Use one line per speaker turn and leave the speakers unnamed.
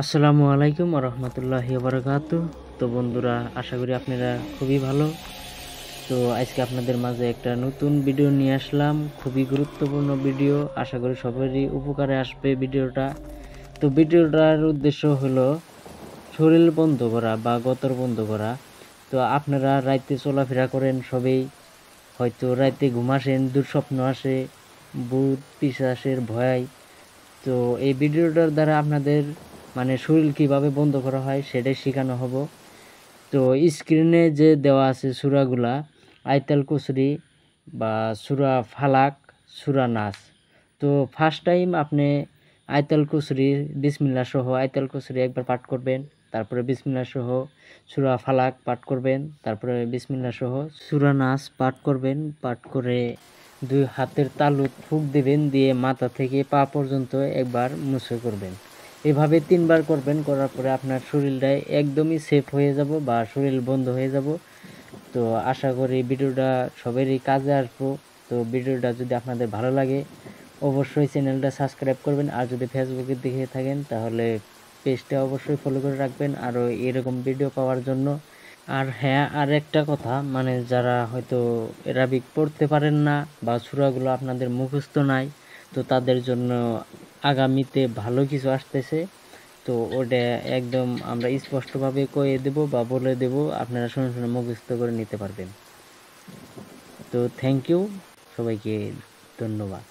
আসসালামু আলাইকুম রহমতুল্লাহি বারাকাতু। তো বন্ধুরা, আশা করি আপনারা খুবই ভালো। তো আজকে আপনাদের মাঝে একটা নতুন ভিডিও নিয়ে আসলাম, খুবই গুরুত্বপূর্ণ ভিডিও। আশা করি সবারই উপকারে আসবে ভিডিওটা। তো ভিডিওটার উদ্দেশ্য হলো শরীর বন্ধ করা বা গতর বন্ধ করা। তো আপনারা রাইতে চলাফেরা করেন, সবেই হয়তো রাইতে ঘুম আসেন, দুঃস্বপ্ন আসে, ভূত পিশাচের ভয়। তো এই ভিডিওটার দ্বারা আপনাদের শরীর কিভাবে বন্ধ করা হয় সেটাই শেখানো হবো। তো স্ক্রিনে যে দেওয়া আছে সূরাগুলা, আয়াতুল কুরসি বা সূরা ফালাক, সূরা নাস। তো ফার্স্ট টাইম আপনি আয়াতুল কুরসি বিসমিল্লাহ সহ আয়াতুল কুরসি একবার পাঠ করবেন, তারপরে বিসমিল্লাহ সহ সূরা ফালাক পাঠ করবেন, তারপরে বিসমিল্লাহ সহ সূরা নাস পাঠ করবেন। পাঠ করে দুই হাতের তালুত ফুঁক দিবেন, দিয়ে মাথা থেকে পা পর্যন্ত একবার মুছে করবেন। এভাবে 3 বার করবেন। করার পরে আপনার শরীরটা একদমই সেফ হয়ে যাব বা শরীর বন্ধ হয়ে যাব। তো আশা করি ভিডিওটা সবারই কাজে আসবো। তো ভিডিওটা যদি আপনাদের ভালো লাগে অবশ্যই চ্যানেলটা সাবস্ক্রাইব করবেন। আর যদি ফেসবুকে দেখে থাকেন তাহলে পেজটা অবশ্যই ফলো করে রাখবেন আরও এরকম ভিডিও পাওয়ার জন্য। আর হ্যাঁ, আর একটা কথা, যারা হয়তো অ্যারাবিক পড়তে পারেন না বা সূরাগুলো আপনাদের মুখস্থ নাই, তো তাদের জন্য আগামীতে ভালো কিছু আসতেছে। তো ওটা একদম আমরা স্পষ্টভাবে কয়ে দেব বা বলে দেব, আপনারা শুনে শুনে মুখস্থ করে নিতে পারবেন। তো থ্যাংক ইউ, সবাইকে ধন্যবাদ।